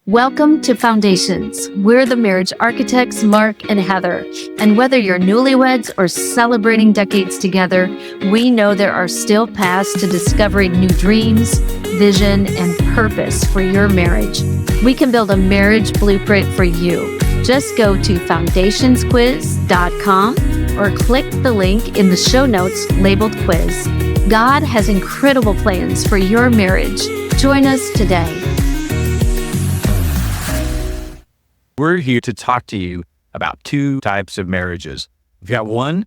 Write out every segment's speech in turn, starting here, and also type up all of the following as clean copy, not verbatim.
Welcome to Foundations. We're the marriage architects, Marc and Heather. And whether you're newlyweds or celebrating decades together, we know there are still paths to discovering new dreams, vision, and purpose for your marriage. We can build a marriage blueprint for you. Just go to foundationsquiz.com or click the link in the show notes labeled quiz. God has incredible plans for your marriage. Join us today. We're here to talk to you about two types of marriages. We've got one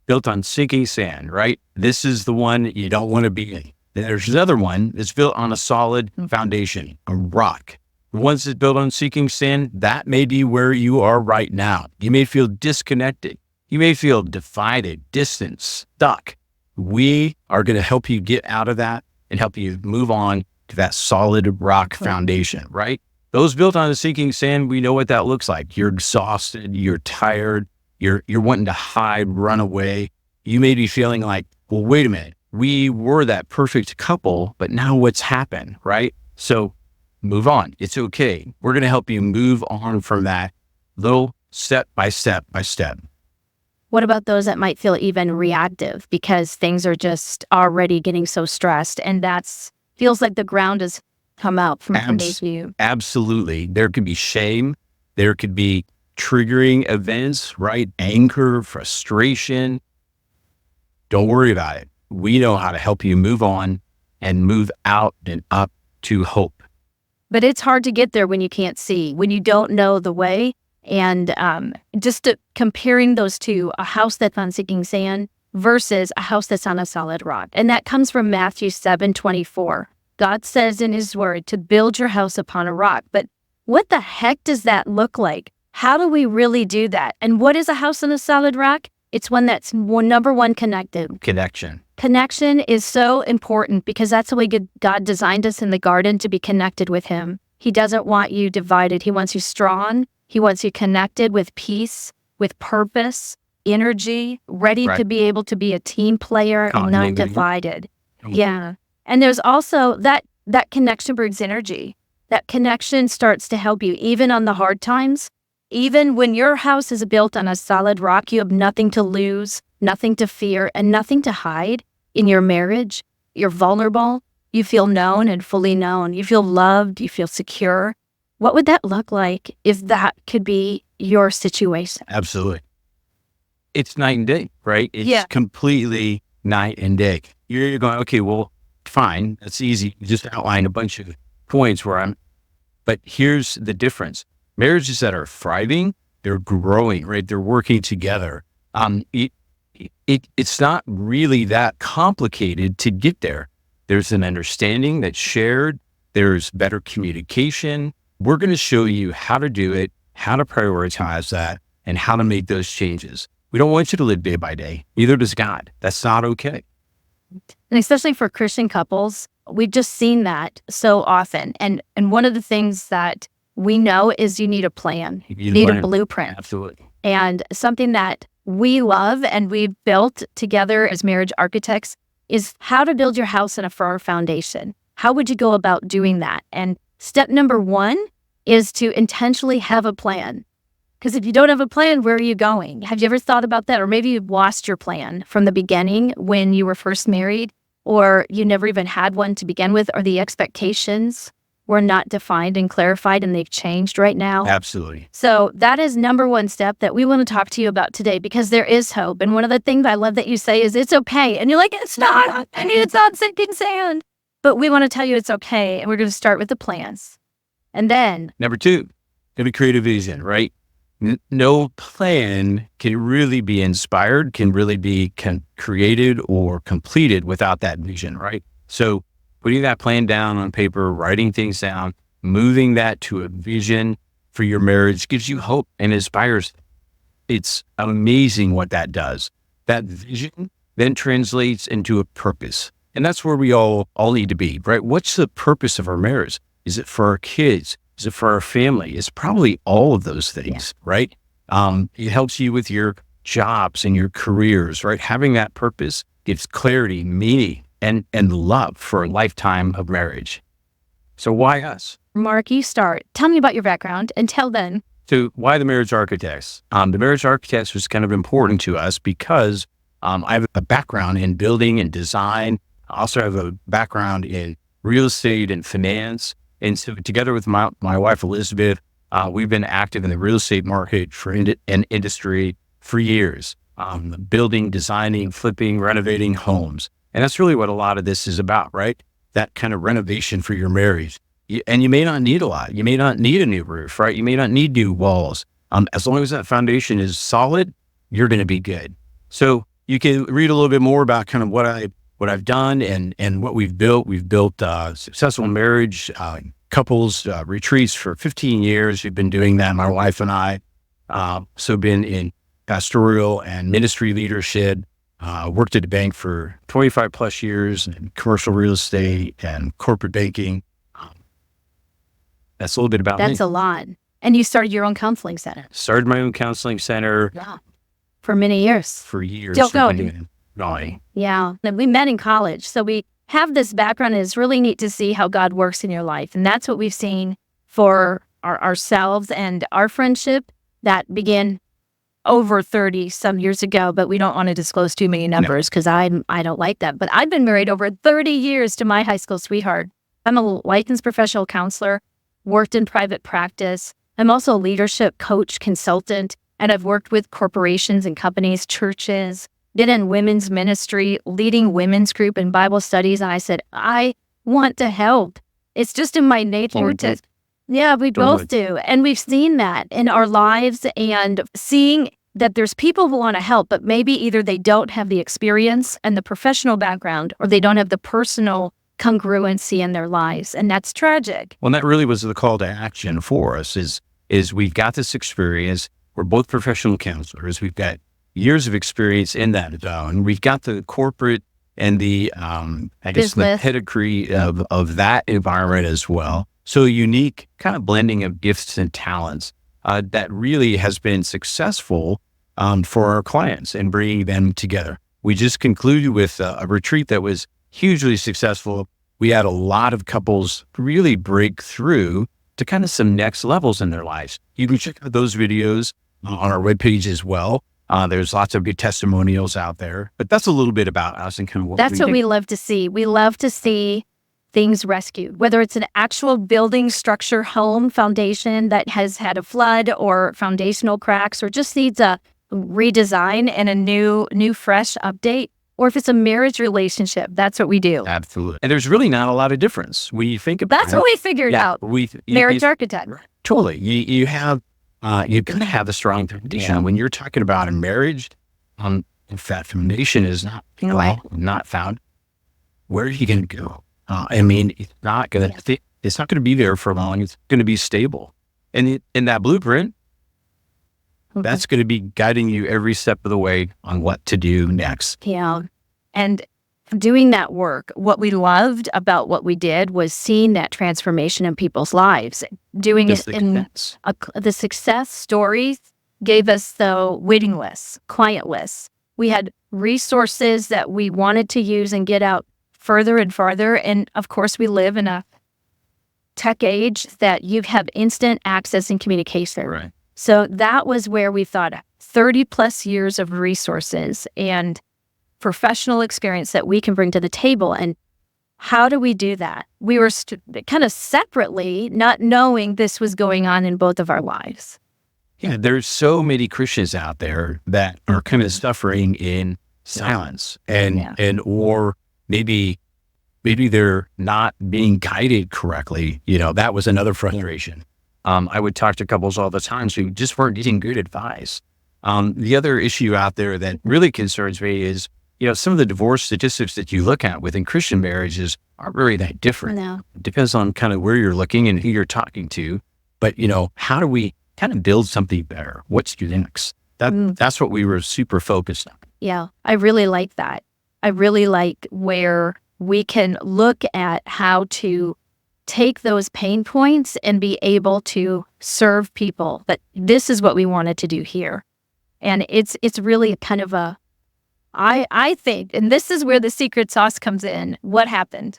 built on sinking sand, right? This is the one you don't want to be in. Then there's another one that's built on a solid foundation, a rock. The ones that built on sinking sand, that may be where you are right now. You may feel disconnected. You may feel divided, distant, stuck. We are going to help you get out of that and help you move on to that solid rock foundation, right? Those built on the sinking sand, we know what that looks like. You're exhausted, you're tired, you're wanting to hide, run away. You may be feeling like, well, wait a minute, we were that perfect couple, but now what's happened, right? So move on. It's okay. We're going to help you move on from that little step by step by step. What about those that might feel even reactive because things are just already getting so stressed and feels like the ground is come out from underneath you? Absolutely. There could be shame. There could be triggering events, right? Anger, frustration. Don't worry about it. We know how to help you move on and move out and up to hope. But it's hard to get there when you can't see, when you don't know the way. And comparing those two, a house that's on sinking sand versus a house that's on a solid rock. And that comes from Matthew 7:24. God says in his word to build your house upon a rock. But what the heck does that look like? How do we really do that? And what is a house on a solid rock? It's one that's number one, connected. Connection. Connection is so important because that's the way God designed us in the garden, to be connected with him. He doesn't want you divided. He wants you strong. He wants you connected with peace, with purpose, energy, ready to be able to be a team player and not divided. Yeah. And there's also that connection brings energy. That connection starts to help you even on the hard times. Even when your house is built on a solid rock, you have nothing to lose, nothing to fear, and nothing to hide in your marriage. You're vulnerable. You feel known and fully known. You feel loved. You feel secure. What would that look like if that could be your situation? Absolutely. It's night and day, right? It's completely night and day. You're going, okay, well, fine. That's easy. You just outline a bunch of points but here's the difference. Marriages that are thriving, they're growing, right? They're working together. It's not really that complicated to get there. There's an understanding that's shared. There's better communication. We're going to show you how to do it, how to prioritize that, and how to make those changes. We don't want you to live day by day. Neither does God. That's not okay. And especially for Christian couples, we've just seen that so often. And one of the things that we know is you need a plan. You need a blueprint. Absolutely. And something that we love and we've built together as marriage architects is how to build your house on a firm foundation. How would you go about doing that? And step number one is to intentionally have a plan. Because if you don't have a plan, where are you going? Have you ever thought about that? Or maybe you've lost your plan from the beginning when you were first married, or you never even had one to begin with, or the expectations were not defined and clarified and they've changed right now. Absolutely. So that is number one step that we want to talk to you about today, because there is hope. And one of the things I love that you say is it's okay. And you're like, it's not. I mean, it's not sinking sand. But we want to tell you it's okay. And we're going to start with the plans. And then number two, going to create a vision, right? No plan can really be inspired, can really be created or completed without that vision, right? So putting that plan down on paper, writing things down, moving that to a vision for your marriage gives you hope and inspires. It's amazing what that does. That vision then translates into a purpose. And that's where we all need to be, right? What's the purpose of our marriage? Is it for our kids? Is it for our family? It's probably all of those things, right? It helps you with your jobs and your careers, right? Having that purpose gives clarity, meaning, and love for a lifetime of marriage. So why us? Mark, you start. Tell me about your background. Until then, So why the marriage architects? The marriage architects was kind of important to us because I have a background in building and design. I also have a background in real estate and finance. And so together with my wife, Elizabeth, we've been active in the real estate market and industry for years, building, designing, flipping, renovating homes. And that's really what a lot of this is about, right? That kind of renovation for your marriage. And you may not need a lot. You may not need a new roof, right? You may not need new walls. As long as that foundation is solid, you're going to be good. So you can read a little bit more about kind of what I've done and what we've built. We've built successful marriage couples retreats for 15 years. We've been doing that, my wife and I. So been in pastoral and ministry leadership. Worked at a bank for 25 plus years in commercial real estate and corporate banking. That's a little bit about me. that's a lot. And you started your own counseling center. Started my own counseling center Yeah. For many years. for years. Still We've going. been doing it. Going. Yeah. And we met in college. So we have this background, and it's really neat to see how God works in your life. And that's what we've seen for ourselves and our friendship that began over 30 some years ago, but we don't want to disclose too many numbers because I don't like that. But I've been married over 30 years to my high school sweetheart. I'm a licensed professional counselor, worked in private practice. I'm also a leadership coach consultant, and I've worked with corporations and companies, churches, been in women's ministry, leading women's group and Bible studies. And I said, I want to help. It's just in my nature to, yeah, we both do. And we've seen that in our lives and seeing that there's people who want to help, but maybe either they don't have the experience and the professional background, or they don't have the personal congruency in their lives. And that's tragic. Well, that really was the call to action for us is we've got this experience. We're both professional counselors. We've got years of experience in that zone. We've got the corporate and the, I guess, the pedigree of that environment as well. So a unique kind of blending of gifts and talents that really has been successful for our clients and bringing them together. We just concluded with a retreat that was hugely successful. We had a lot of couples really break through to kind of some next levels in their lives. You can check out those videos on our webpage as well. There's lots of good testimonials out there, but that's a little bit about us and kind of what we love to see. We love to see things rescued, whether it's an actual building structure, home foundation that has had a flood or foundational cracks or just needs a redesign and a new fresh update, or if it's a marriage relationship. That's what we do. Absolutely. And there's really not a lot of difference when you think about That's what we figured out. Marriage architect. Totally. You have, you're going to have a strong foundation. Yeah. When you're talking about a marriage, if that foundation is not found, where are you going to go? I mean, it's not going to be there for long. It's going to be stable. And in that blueprint, that's going to be guiding you every step of the way on what to do next. Yeah. And doing that work, what we loved about what we did was seeing that transformation in people's lives. Doing it in the success stories gave us the waiting lists, client lists. We had resources that we wanted to use and get out further and farther. And of course, we live in a tech age that you have instant access and communication. Right. So that was where we thought 30 plus years of resources and professional experience that we can bring to the table. And how do we do that? We were kind of separately, not knowing this was going on in both of our lives. Yeah, there's so many Christians out there that are kind of suffering in silence or maybe they're not being guided correctly. You know, that was another frustration. I would talk to couples all the time who just weren't getting good advice. The other issue out there that really concerns me is, you know, some of the divorce statistics that you look at within Christian marriages aren't really that different. No. It depends on kind of where you're looking and who you're talking to. But, you know, how do we kind of build something better? What's next? That's what we were super focused on. Yeah, I really like that. I really like where we can look at how to take those pain points and be able to serve people. But this is what we wanted to do here. And it's really kind of I think, and this is where the secret sauce comes in. What happened?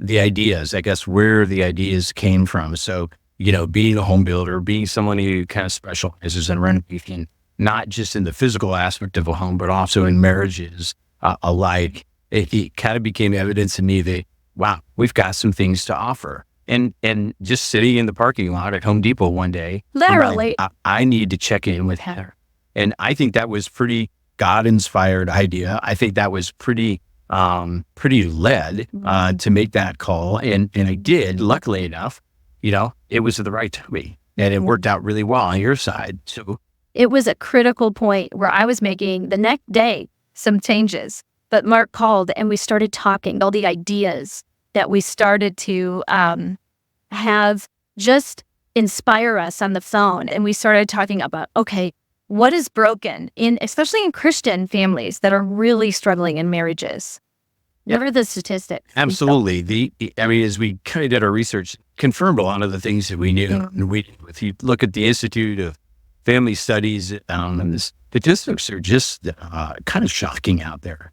the ideas, I guess, where the ideas came from. So, being a home builder, being someone who kind of specializes in renovation, not just in the physical aspect of a home, but also in marriages alike, it kind of became evident to me that, wow, we've got some things to offer. And just sitting in the parking lot at Home Depot one day, Literally. I need to check in with Heather. And I think that was pretty God-inspired idea. I think that was pretty led to make that call. And I did, luckily enough, it was the right timing. And it worked out really well on your side. So it was a critical point where I was making the next day some changes. But Mark called and we started talking all the ideas that we started to have just inspire us on the phone. And we started talking about, okay, what is broken especially in Christian families that are really struggling in marriages? What are the statistics? Absolutely. As we kind of did our research, confirmed a lot of the things that we knew. And if you look at the Institute of Family Studies, and the statistics are just kind of shocking out there.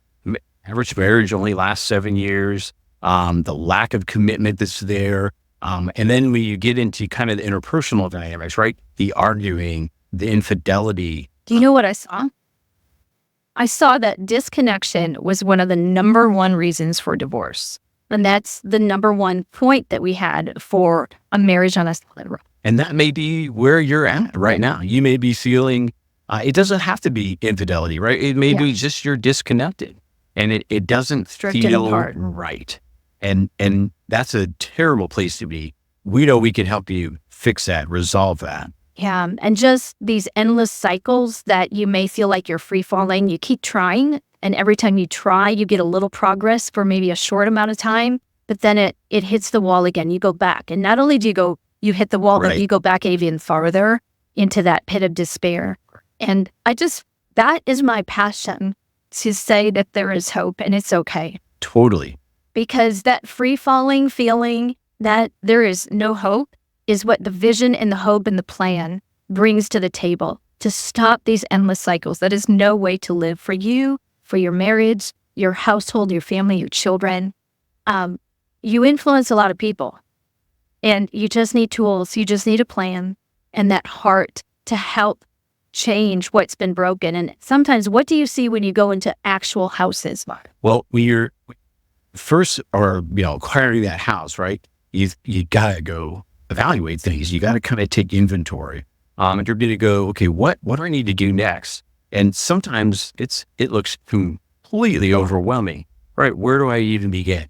Average marriage only lasts 7 years. The lack of commitment that's there. And then when you get into kind of the interpersonal dynamics, right? The arguing, the infidelity. Do you know what I saw? I saw that disconnection was one of the number one reasons for divorce. And that's the number one point that we had for a marriage on a solid rock. And that may be where you're at right now. You may be feeling, it doesn't have to be infidelity, right? It may be just you're disconnected and it doesn't feel right. And that's a terrible place to be. We know we can help you fix that, resolve that. Yeah. And just these endless cycles that you may feel like you're free falling. You keep trying. And every time you try, you get a little progress for maybe a short amount of time. But then it hits the wall again. You go back. And not only do you hit the wall, but you go back even farther into that pit of despair. And that is my passion, to say that there is hope and it's okay. Totally. Because that free falling feeling that there is no hope is what the vision and the hope and the plan brings to the table, to stop these endless cycles. That is no way to live for you, for your marriage, your household, your family, your children. You influence a lot of people, and you just need tools. You just need a plan and that heart to help change what's been broken. And sometimes, what do you see when you go into actual houses? Well, when you're first acquiring that house, right? You gotta go evaluate things. You got to kind of take inventory. And you're going to go, okay, what do I need to do next? And sometimes it looks completely overwhelming, right? Where do I even begin?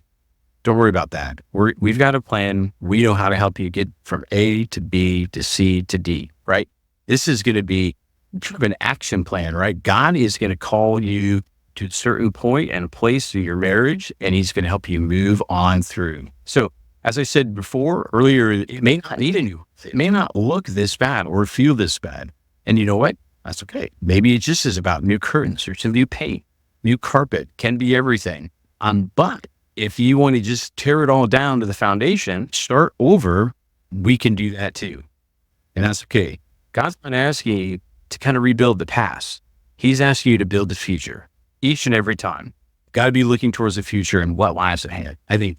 Don't worry about that. We've got a plan. We know how to help you get from A to B to C to D, right? This is going to be sort of an action plan, right? God is going to call you to a certain point and place through your marriage, and he's going to help you move on through. So, as I said earlier, it may not need it may not look this bad or feel this bad. And you know what? That's okay. Maybe it just is about new curtains or some new paint, new carpet, can be everything. But if you want to just tear it all down to the foundation, start over, we can do that too. And that's okay. God's not asking you to kind of rebuild the past. He's asking you to build the future each and every time. Got to be looking towards the future and what lies ahead. I think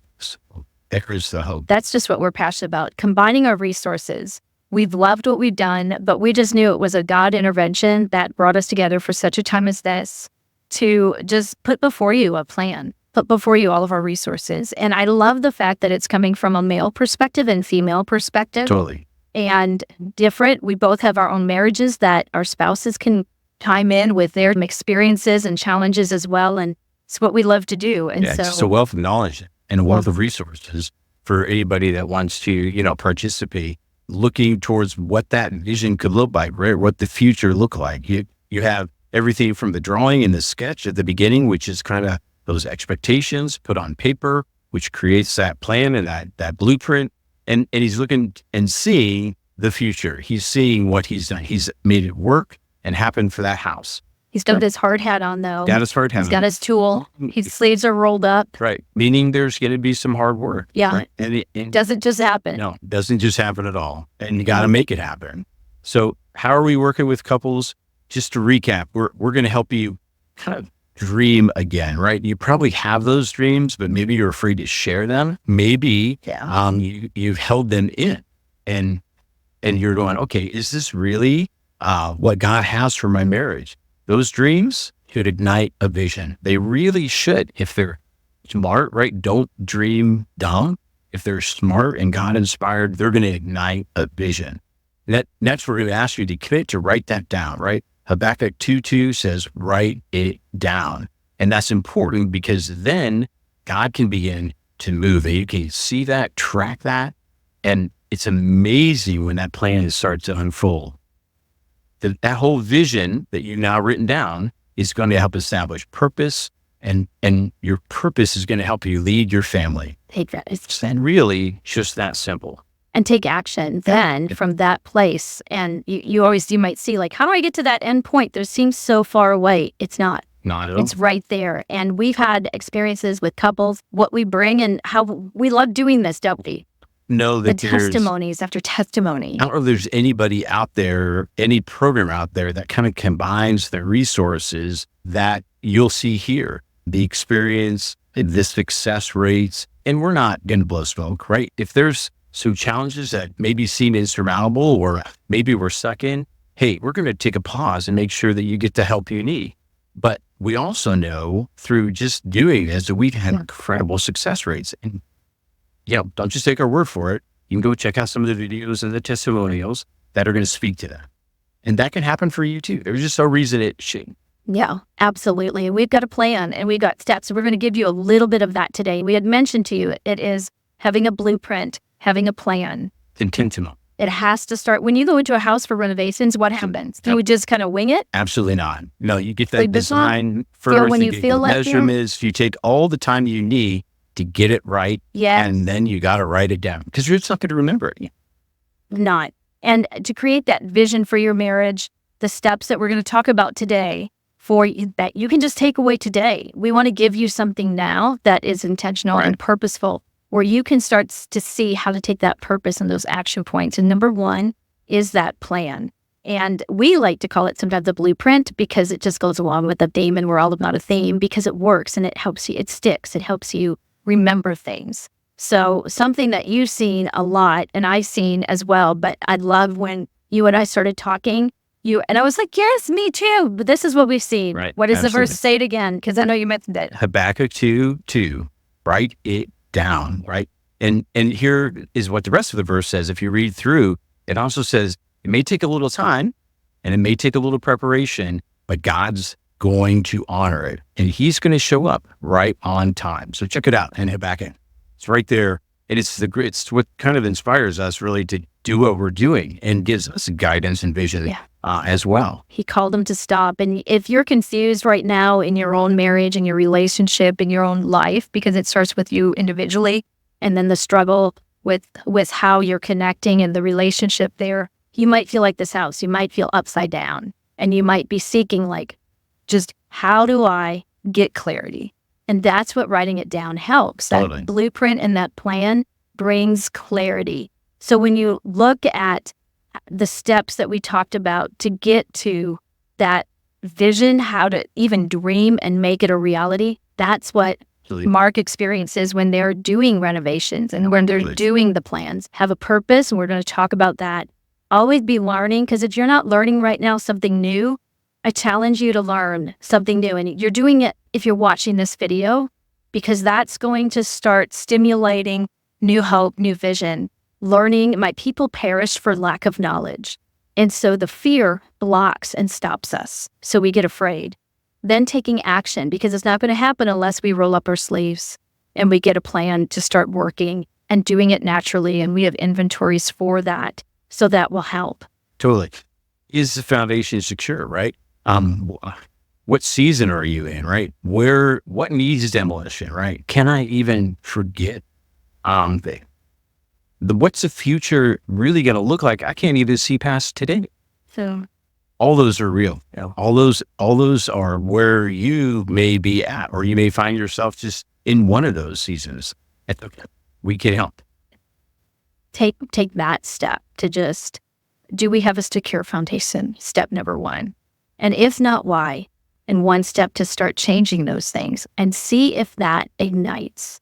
there's the hope. That's just what we're passionate about, combining our resources. We've loved what we've done, but we just knew it was a God intervention that brought us together for such a time as this, to just put before you a plan, put before you all of our resources. And I love the fact that it's coming from a male perspective and female perspective. Totally. And different. We both have our own marriages that our spouses can chime in with their experiences and challenges as well. And it's what we love to do. And so it's a wealth of knowledge and a wealth of resources for anybody that wants to, participate, looking towards what that vision could look like, right? What the future look like. You have everything from the drawing and the sketch at the beginning, which is kind of those expectations put on paper, which creates that plan and that blueprint. And he's looking and seeing the future. He's seeing what he's done. He's made it work and happen for that house. He's got his hard hat on, though. Got his hard hat on. He's got his tool. His sleeves are rolled up. Right. Meaning there's going to be some hard work. Yeah. Right? And it doesn't just happen. No, it doesn't just happen at all. And you got to make it happen. So how are we working with couples? Just to recap, we're going to help you kind of dream again, right? You probably have those dreams, but maybe you're afraid to share them. Maybe you've held them in, and you're going, okay, is this really what God has for my marriage? Those dreams should ignite a vision. They really should. If they're smart, right? Don't dream dumb. If they're smart and God inspired, they're going to ignite a vision. That's where we ask you to commit to write that down, right? Habakkuk 2:2 says, write it down. And that's important because then God can begin to move. And you can see that, track that. And it's amazing when that plan starts to unfold. That whole vision that you've now written down is going to help establish purpose, and your purpose is going to help you lead your family. Take that. And really just that simple. And take action then from that place. And you might see like, how do I get to that end point? That seems so far away. It's not. Not at all. It's right there. And we've had experiences with couples, what we bring and how we love doing this, don't we? Know that the testimonies after testimony. I don't know if there's anybody out there, any program out there that kind of combines the resources that you'll see here, the experience, the success rates, and we're not going to blow smoke, right? If there's some challenges that maybe seem insurmountable or maybe we're stuck in, hey, we're going to take a pause and make sure that you get the help you need. But we also know through just doing this that we've had incredible success rates. And don't just take our word for it. You can go check out some of the videos and the testimonials that are going to speak to that. And that can happen for you too. There's just no reason it shouldn't. Yeah, absolutely. We've got a plan and we've got steps. So we're going to give you a little bit of that today. We had mentioned to you, it is having a blueprint, having a plan. It's intentional. It has to start. When you go into a house for renovations, what happens? Do you just kind of wing it? Absolutely not. No, you get that design first. Feel when you feel like measurements. You take all the time you need to get it right. Yes. And then you got to write it down because you're just not going to remember it. Not. And to create that vision for your marriage, the steps that we're going to talk about today for you, that you can just take away today. We want to give you something now that is intentional and purposeful, where you can start to see how to take that purpose and those action points. And number one is that plan. And we like to call it sometimes a blueprint because it just goes along with the theme, and we're all about a theme because it works and it helps you, it sticks, it helps you remember things. So something that you've seen a lot and I've seen as well, but I love when you and I started talking, and I was like, yes, me too. But this is what we've seen. Right. What is the verse? Say it again, because I know you mentioned it. Habakkuk 2:2, write it down, right? And here is what the rest of the verse says. If you read through, it also says, it may take a little time and it may take a little preparation, but God's going to honor it. And he's going to show up right on time. So check it out in Habakkuk. It's right there. And it's what kind of inspires us really to do what we're doing and gives us guidance and vision as well. He called him to stop. And if you're confused right now in your own marriage, in your relationship, in your own life, because it starts with you individually, and then the struggle with how you're connecting and the relationship there, you might feel like this house. You might feel upside down. And you might be seeking like, just how do I get clarity? And that's what writing it down helps. Totally. That blueprint and that plan brings clarity. So when you look at the steps that we talked about to get to that vision, how to even dream and make it a reality, that's what Marc experiences when they're doing renovations and when they're doing the plans. Have a purpose, and we're going to talk about that. Always be learning, because if you're not learning right now something new, I challenge you to learn something new. And you're doing it if you're watching this video, because that's going to start stimulating new hope, new vision. Learning, my people perish for lack of knowledge. And so the fear blocks and stops us. So we get afraid. Then taking action, because it's not going to happen unless we roll up our sleeves and we get a plan to start working and doing it naturally. And we have inventories for that. So that will help. Totally. Is the foundation secure, right? What season are you in, right? What needs demolition, right? Can I even forget what's the future really going to look like? I can't even see past today. So all those are real. Yeah. All those are where you may be at, or you may find yourself just in one of those seasons. We can help. Take that step to just, do we have a secure foundation? Step number one. And if not, why? and one step to start changing those things, and see if that ignites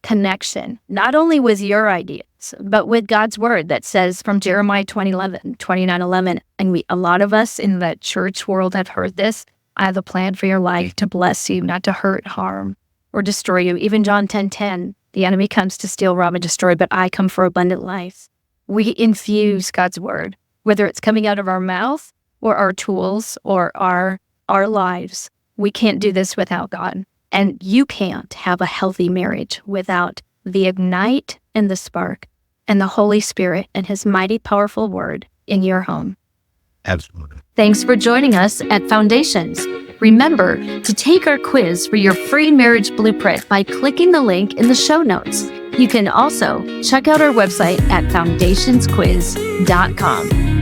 connection, not only with your ideas, but with God's word that says from Jeremiah 29:11, and a lot of us in the church world have heard this, I have a plan for your life to bless you, not to hurt, harm, or destroy you. Even John 10:10, the enemy comes to steal, rob, and destroy, but I come for abundant life. We infuse God's word, whether it's coming out of our mouth or our tools or our lives. We can't do this without God. And you can't have a healthy marriage without the ignite and the spark and the Holy Spirit and his mighty, powerful word in your home. Absolutely. Thanks for joining us at Foundations. Remember to take our quiz for your free marriage blueprint by clicking the link in the show notes. You can also check out our website at foundationsquiz.com.